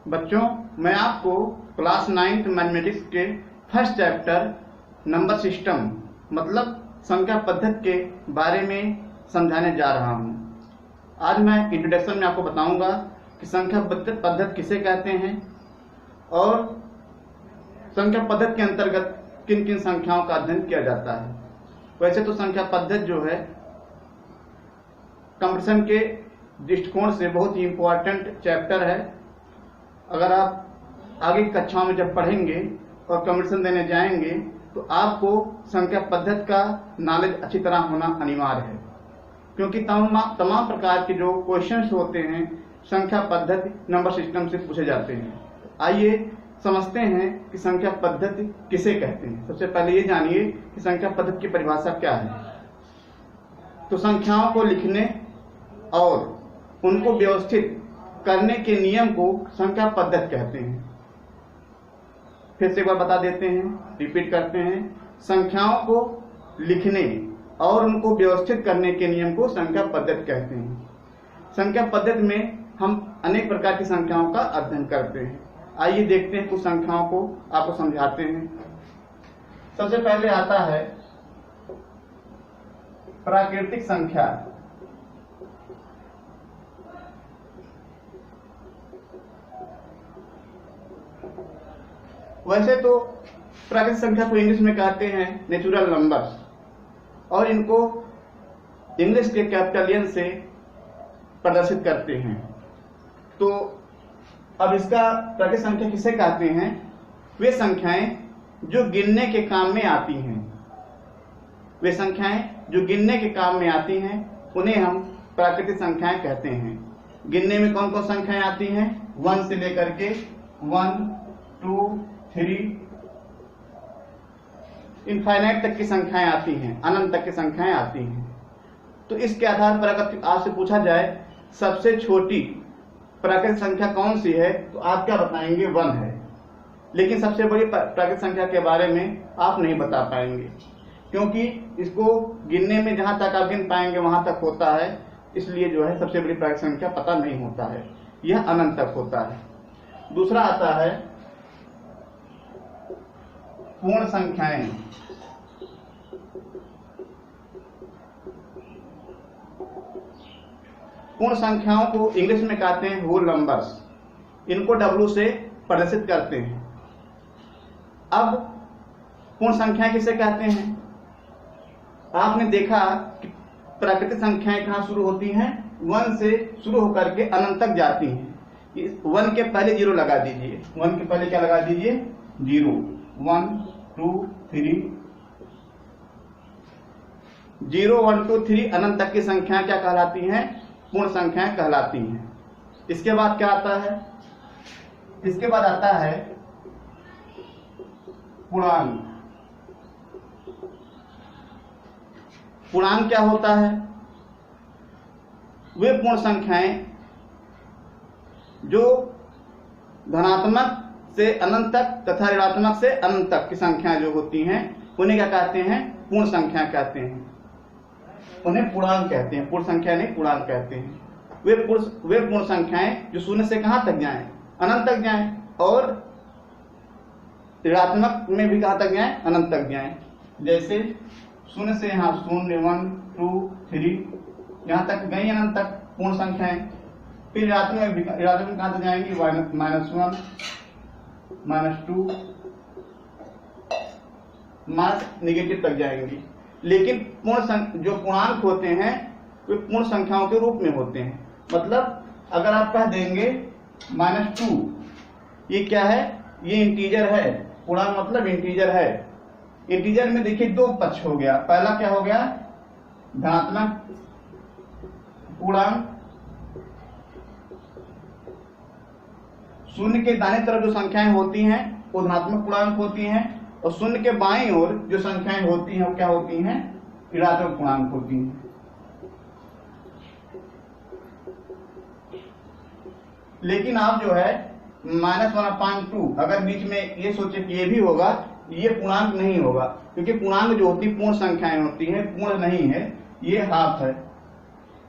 बच्चों, मैं आपको क्लास 9th मैथमेटिक्स के फर्स्ट चैप्टर नंबर सिस्टम मतलब संख्या पद्धति के बारे में समझाने जा रहा हूं। आज मैं इंट्रोडक्शन में आपको बताऊंगा कि संख्या पद्धति किसे कहते हैं और संख्या पद्धति के अंतर्गत किन किन संख्याओं का अध्ययन किया जाता है। वैसे तो संख्या पद्धति जो है कंपटीशन के दृष्टिकोण से बहुत ही इम्पोर्टेंट चैप्टर है। अगर आप आगे कक्षाओं में जब पढ़ेंगे और कंपटीशन देने जाएंगे तो आपको संख्या पद्धति का नॉलेज अच्छी तरह होना अनिवार्य है, क्योंकि तमाम प्रकार के जो क्वेश्चंस होते हैं संख्या पद्धति नंबर सिस्टम से पूछे जाते हैं। आइए समझते हैं कि संख्या पद्धति किसे कहते हैं। सबसे पहले ये जानिए कि संख्या पद्धति की परिभाषा क्या है। तो संख्याओं को लिखने और उनको व्यवस्थित करने के नियम को संख्या पद्धति कहते हैं। फिर से एक बार बता देते हैं, रिपीट करते हैं। संख्याओं को लिखने और उनको व्यवस्थित करने के नियम को संख्या पद्धति कहते हैं। संख्या पद्धति में हम अनेक प्रकार की संख्याओं का अध्ययन करते हैं। आइए देखते हैं कुछ संख्याओं को आपको समझाते हैं। सबसे पहले आता है प्राकृतिक संख्या। वैसे तो प्राकृतिक संख्या को इंग्लिश में कहते हैं नेचुरल नंबर्स, और इनको इंग्लिश के कैपिटल एन से प्रदर्शित करते हैं। तो अब इसका प्राकृतिक संख्या किसे कहते हैं? वे संख्याएं जो गिनने के काम में आती हैं। वे संख्याएं जो गिनने के काम में आती हैं उन्हें हम प्राकृतिक संख्याएं कहते हैं। गिनने में कौन कौन संख्याएं आती हैं? 1 से लेकर के 1, 2, 3 इनफाइनाइट तक की संख्याएं आती हैं, अनंत तक की संख्याएं आती हैं। तो इसके आधार पर अगर आपसे पूछा जाए सबसे छोटी प्राकृतिक संख्या कौन सी है, तो आप क्या बताएंगे? 1 है। लेकिन सबसे बड़ी प्राकृतिक संख्या के बारे में आप नहीं बता पाएंगे, क्योंकि इसको गिनने में जहां तक आप गिन पाएंगे वहां तक होता है, इसलिए जो है सबसे बड़ी प्राकृतिक संख्या पता नहीं होता है, यह अनंत तक होता है। दूसरा आता है पूर्ण संख्याएं। पूर्ण संख्याओं को इंग्लिश में कहते हैं होल नंबर्स। इनको W से प्रदर्शित करते हैं। अब पूर्ण संख्याएं किसे कहते हैं? आपने देखा कि प्राकृतिक संख्याएं कहां शुरू होती हैं? 1 से शुरू होकर के अनंत तक जाती हैं। 1 के पहले 0 लगा दीजिए। 1 के पहले क्या लगा दीजिए? 0। 1, 2, 3 0, 1, 2, 3 अनंत तक की संख्याएं क्या कहलाती हैं? पूर्ण संख्याएं कहलाती हैं। इसके बाद क्या आता है? इसके बाद आता है पूर्णांक। पूर्णांक क्या होता है? वे पूर्ण संख्याएं जो धनात्मक से अनंत तक तथा ऋणात्मक से अनंत तक की संख्याएं जो होती हैं उन्हें क्या कहते हैं? पूर्ण संख्या कहते हैं। उन्हें पूर्णांक कहते हैं। पूर्ण संख्या नहीं, पूर्णांक कहते हैं। वे पूर्ण संख्याएं जो शून्य से कहां तक जाएं? अनंत तक जाएं, और ऋणात्मक में भी कहां तक जाएं? अनंत तक जाएं। जैसे शून्य से यहाँ 0, 1, 2, 3 यहां तक गई अनंत तक पूर्ण संख्याएं। फिर ऋणात्मक कहां तक जाएंगी? -1, -2 नेगेटिव तक जाएंगी। लेकिन जो पूर्णांक होते हैं वे पूर्ण संख्याओं के रूप में होते हैं। मतलब अगर आप कह देंगे -2, ये क्या है? ये इंटीजर है। पूर्णांक मतलब इंटीजर है। इंटीजर में देखिए 2 पक्ष हो गया। पहला क्या हो गया? धनात्मक पूर्णांक। शून्य के दाहिने तरफ जो संख्याएं होती हैं वो धनात्मक पूर्णांक होती हैं, और शून्य के बाईं ओर जो संख्याएं होती हैं वो क्या होती हैं? ऋणात्मक पूर्णांक होती हैं। लेकिन आप जो है -1/2 अगर बीच में ये सोचे कि ये भी होगा, ये पूर्णांक नहीं होगा, क्योंकि पूर्णांक जो होती पूर्ण संख्याएं होती हैं, पूर्ण नहीं है, ये हाफ है,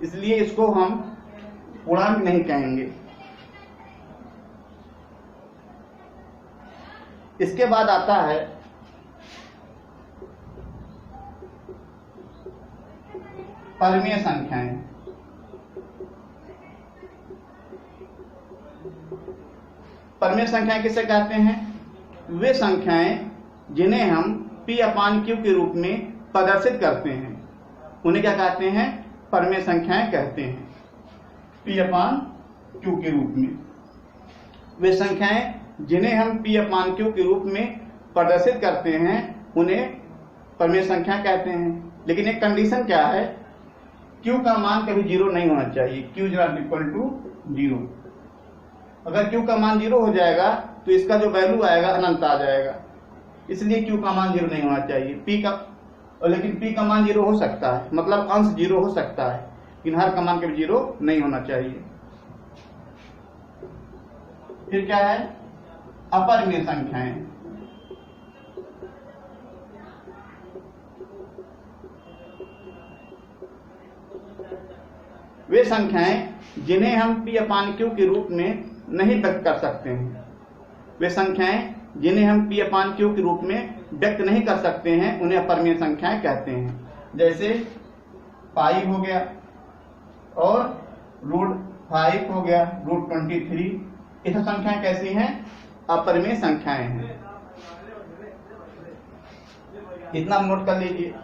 इसलिए इसको हम पूर्णांक नहीं कहेंगे। इसके बाद आता है परमीय संख्याएं। परमीय संख्याएं किसे कहते हैं? वे संख्याएं जिन्हें हम P अपान Q के रूप में प्रदर्शित करते हैं, उन्हें क्या कहते हैं? परमीय संख्याएं कहते हैं। P अपान Q के रूप में वे संख्याएं जिन्हें हम P अपान Q के रूप में प्रदर्शित करते हैं उन्हें परमीय संख्या कहते हैं। लेकिन एक कंडीशन क्या है? Q का मान कभी 0 नहीं होना चाहिए। Q = 0। अगर Q का मान 0 हो जाएगा तो इसका जो वैल्यू आएगा अनंत आ जाएगा, इसलिए Q का मान 0 नहीं होना चाहिए। लेकिन P का मान 0 हो सकता है, मतलब अंश 0 हो सकता है, लेकिन हर का मान कभी 0 नहीं होना चाहिए। फिर क्या है? अपरिमेय संख्याएं। वे संख्याएं जिन्हें हम P अपान Q के रूप में नहीं व्यक्त कर सकते हैं। वे संख्याएं जिन्हें हम P अपान Q के रूप में व्यक्त नहीं कर सकते हैं उन्हें अपरिमेय संख्याएं कहते हैं। जैसे 5 हो गया और √5 हो गया, √23। ये सब संख्याएं कैसी हैं? अपरिमेय संख्याएं हैं। इतना नोट कर लीजिए।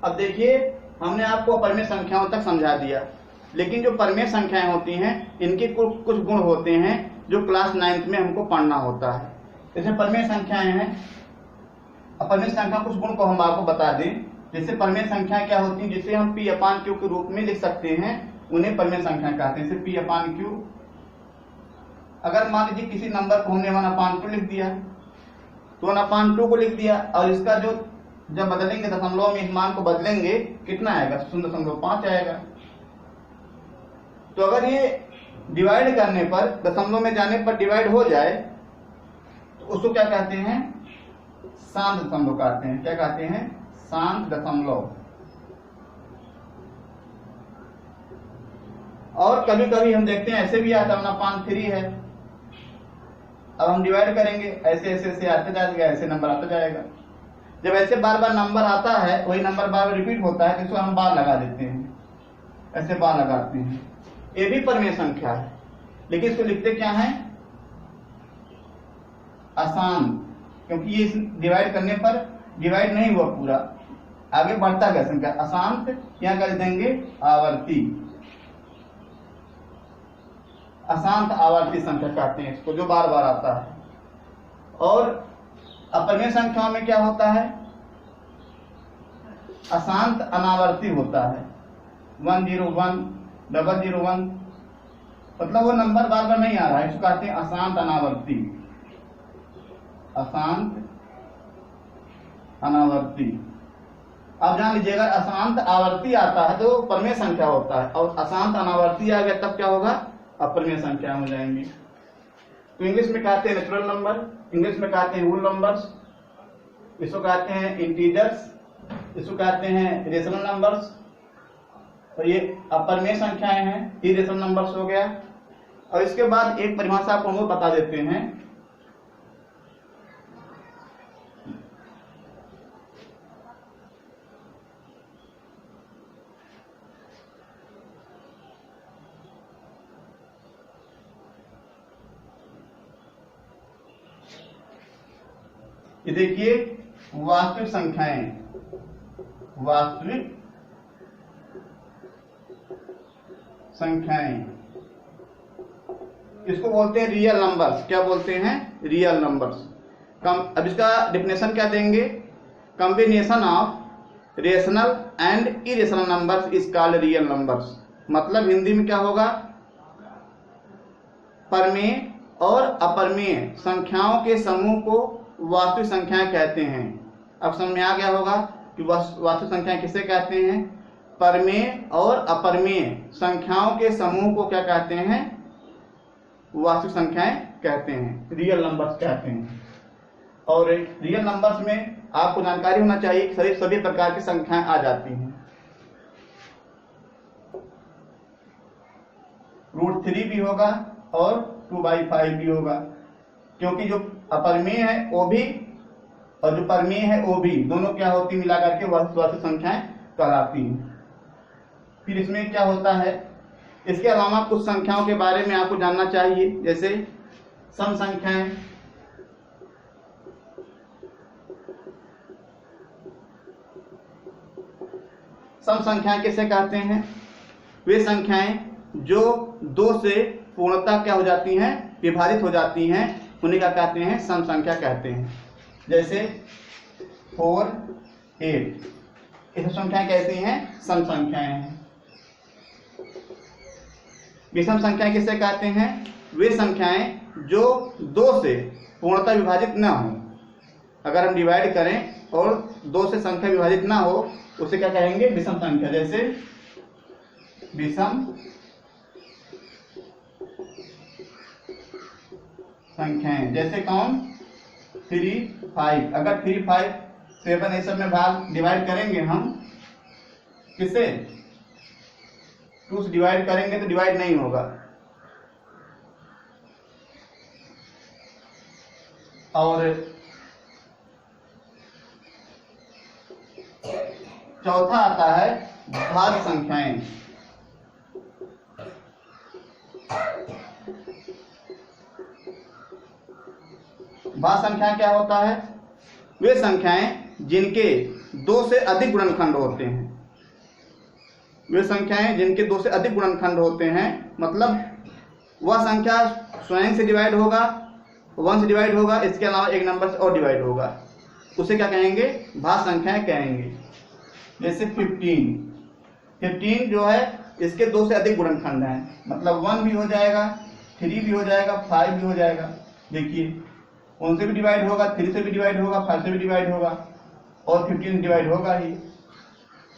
अब देखिए, हमने आपको अपरिमेय संख्याओं तक समझा दिया, लेकिन जो परिमेय संख्याएं होती हैं इनके कुछ गुण होते हैं जो क्लास 9th में हमको पढ़ना होता है। जैसे परिमेय संख्याएं हैं, अपरिमेय संख्या कुछ गुण को हम आपको बता दें। जैसे परिमेय संख्याएं क्या होती हैं? जिसे हम P अपान Q के रूप में लिख सकते हैं उन्हें परिमेय संख्या कहते हैं। जैसे P अपान Q, अगर मान लीजिए किसी नंबर को हमने 1/2 लिख दिया तो 1/2 को लिख दिया, और इसका जो जब बदलेंगे दशमलव में इस मान को बदलेंगे कितना आएगा? 0.5 आएगा। तो अगर ये डिवाइड करने पर, दशमलव में जाने पर डिवाइड हो जाए तो उसको क्या कहते हैं? शांत दशमलव कहते हैं। क्या कहते हैं? शांत दशमलव। और कभी कभी हम देखते हैं ऐसे भी आता है 1/3 है। अब हम डिवाइड करेंगे, ऐसे ऐसे ऐसे आते जाएगा, ऐसे नंबर आता जाएगा। जब ऐसे बार बार नंबर आता है, वही नंबर बार बार रिपीट होता है, तो इसको हम बार लगा देते हैं, ऐसे बार लगाते हैं। ये भी परिमेय संख्या है, लेकिन इसको लिखते क्या है? अशांत, क्योंकि ये डिवाइड करने पर डिवाइड नहीं हुआ पूरा, आगे बढ़ता गया संख्या। अशांत क्या कर देंगे? आवर्ती। अशांत आवर्ती संख्या कहते हैं इसको, जो बार बार आता है। और अपरिमेय संख्याओं में क्या होता है? अशांत अनावर्ती होता है। 101, 001, मतलब वो नंबर बार बार नहीं आ रहा है, इसको कहते हैं अशांत अनावर्ती। अशांत अनावर्ती। अब जान लीजिएगा, अशांत आवर्ती आता है तो परिमेय संख्या होता है, और अशांत अनावर्ती आ गया तब क्या होगा? अपरिमेय संख्या हो जाएंगी। तो इंग्लिश में कहते हैं नेचुरल नंबर, इंग्लिश में कहते हैं होल नंबर्स, इसको कहते हैं इंटीजर्स, इसको कहते हैं रेशनल नंबर्स। और ये अपरिमेय संख्याएं हैं, इरेशनल नंबर्स हो गया। और इसके बाद एक परिभाषा आपको हम बता देते हैं। ये देखिए, वास्तविक संख्याएं, वास्तविक संख्याएं, इसको बोलते हैं रियल नंबर्स। क्या बोलते हैं? Real numbers. अब इसका डेफिनेशन क्या देंगे? Combination of rational and irrational numbers is called real numbers. मतलब हिंदी में क्या होगा? परिमेय और अपरिमेय संख्याओं के समूह को वास्तविक संख्याएं कहते हैं। अब समझ में आ गया होगा कि वास्तविक संख्याएं किसे कहते हैं? परिमेय और अपरिमेय संख्याओं के समूह को क्या कहते हैं? वास्तविक संख्याएं कहते हैं, रियल नंबर्स कहते हैं। और रियल नंबर्स में आपको जानकारी होना चाहिए कि सभी प्रकार की संख्याएं आ जाती हैं। √3 भी होगा और 2/5 भी होगा, क्योंकि जो अपरिमेय है वो भी और जो परिमेय है वो भी दोनों क्या होती मिला करके वास्तविक संख्याएं कहलाती हैं। फिर इसमें क्या होता है, इसके अलावा कुछ संख्याओं के बारे में आपको जानना चाहिए, जैसे सम संख्याएं, सम संख्याएं किसे कहते हैं? वे संख्याएं जो 2 से पूर्णतः क्या हो जाती हैं, विभाजित हो जाती हैं, उन्हें क्या कहते हैं? सम संख्या कहते हैं। जैसे 4, 8, ये सब संख्याएं कैसी हैं? सम संख्याएं हैं। विषम संख्याएं किसे कहते हैं? वे संख्याएं जो 2 से पूर्णतः विभाजित न हो। अगर हम डिवाइड करें और 2 से संख्या विभाजित ना हो उसे क्या कहेंगे? विषम संख्या। जैसे विषम संख्याएं, जैसे कौन? 3, 5। अगर 3, 5, 7 ये सब में भाग डिवाइड करेंगे हम, किससे? 2 से डिवाइड करेंगे तो डिवाइड नहीं होगा। और चौथा आता है भाज्य संख्याएं। भाज्य संख्या क्या होता है? वे संख्याएं जिनके 2 से अधिक गुणनखंड होते हैं। वे संख्याएं जिनके 2 से अधिक गुणनखंड होते हैं, मतलब वह संख्या स्वयं से डिवाइड होगा, 1 से डिवाइड होगा, इसके अलावा एक नंबर से और डिवाइड होगा, उसे क्या कहेंगे? भाज्य संख्याएं कहेंगे। जैसे 15 जो है इसके 2 से अधिक गुणनखंड हैं, मतलब 1 भी हो जाएगा, 3 भी हो जाएगा, 5 भी हो जाएगा। देखिए उनसे भी डिवाइड होगा, 3 से भी डिवाइड होगा, 5 से भी डिवाइड होगा और 15 डिवाइड होगा ही।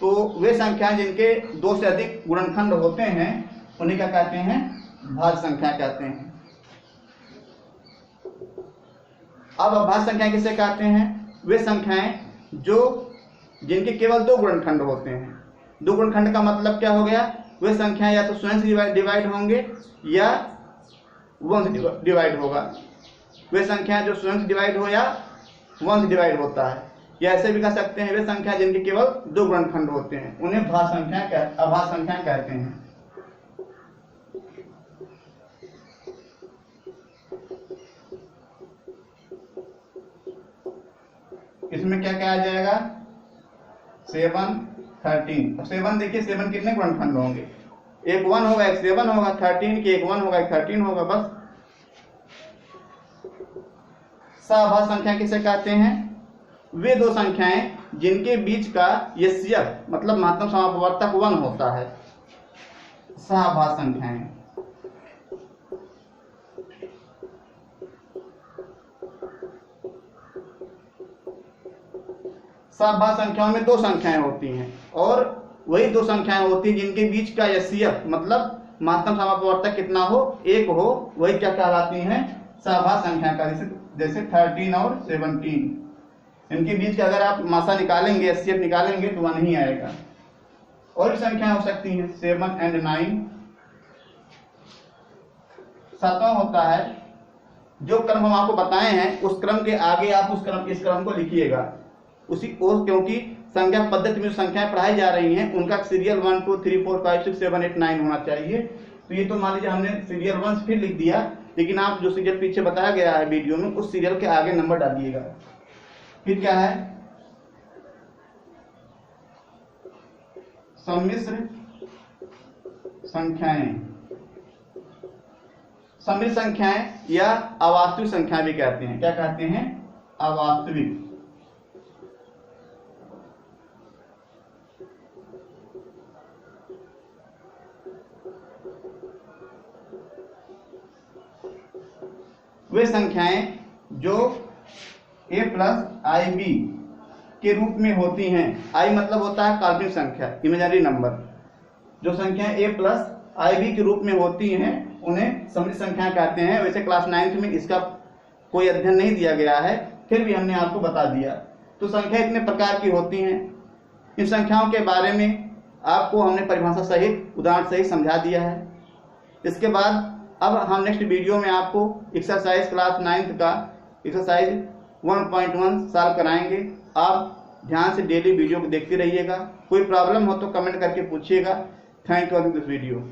तो वे संख्याएं जिनके 2 से अधिक गुणनखंड होते हैं उन्हें क्या कहते हैं? भाज्य संख्या कहते हैं। अब भाज्य संख्या किसे कहते हैं? वे संख्याएं जो जिनके केवल 2 गुणनखंड होते हैं। 2 गुणनखंड का मतलब क्या हो गया? वे संख्याएं या तो स्वयं से डिवाइड होंगे या 1 से डिवाइड होगा। वे संख्याएं जो स्वयं से डिवाइड हो या 1 से डिवाइड होता है, या ऐसे भी कह सकते हैं वे संख्या जिनके केवल 2 गुणनखंड होते हैं उन्हें भाज्य संख्या कहते हैं। इसमें क्या क्या आ जाएगा? 7, 13। अब 7 देखिए, 7 कितने गुणनखंड होंगे? एक 1 होगा, एक 7 होगा। 13 के एक 1 होगा, एक 13 होगा, बस। सभाज्य संख्या किसे कहते हैं? वे 2 संख्याएं जिनके बीच का यस्यक मतलब महत्तम समापवर्तक 1 होता है, सभाज्य संख्याएं। सभाज्य संख्याओं में 2 संख्याएं होती हैं और वही 2 संख्याएं होती हैं जिनके बीच का यस्यक मतलब महत्तम समापवर्तक कितना हो? 1 हो, वही क्या कहलाती हैं? सभाज्य संख्या का। जैसे 13 और 17, इनके बीच का अगर आप मासा निकालेंगे, एचसीएफ निकालेंगे तो 1 ही आएगा। और भी संख्याएं हो सकती हैं, 7 और 9। 7वां होता है, जो क्रम हम आपको बताए हैं उस क्रम के आगे आप इस क्रम को लिखिएगा क्योंकि संख्या पद्धति में संख्याएं पढ़ाई जा रही हैं उनका सीरियल 1 2 3 4 5 6 7 8 9 होना चाहिए। तो ये तो मान लीजिए हमने सीरियल 1 फिर लिख दिया, लेकिन आप जो सीरियल पीछे बताया गया है वीडियो में उस सीरियल के आगे नंबर डालिएगा। फिर क्या है? सम्मिश्र संख्याएं। सम्मिश्र संख्याएं या अवास्तविक संख्याएं भी कहते हैं। क्या कहते हैं? अवास्तविक। वे संख्याएं जो a प्लस आई बी के रूप में होती हैं। i मतलब होता है काल्पनिक संख्या, इमेजिनरी नंबर। जो संख्याएं a प्लस आई बी के रूप में होती हैं उन्हें सम्मिश्र संख्याएं कहते हैं। वैसे क्लास 9th में इसका कोई अध्ययन नहीं दिया गया है, फिर भी हमने आपको बता दिया। तो संख्या इतने प्रकार की होती हैं। इन संख्याओं के बारे में आपको हमने परिभाषा सहित उदाहरण सहित समझा दिया है। इसके बाद अब हम नेक्स्ट वीडियो में आपको एक्सरसाइज क्लास 9th का एक्सरसाइज 1.1 सॉल्व कराएंगे। आप ध्यान से डेली वीडियो को देखते रहिएगा। कोई प्रॉब्लम हो तो कमेंट करके पूछिएगा। Thank you for this video.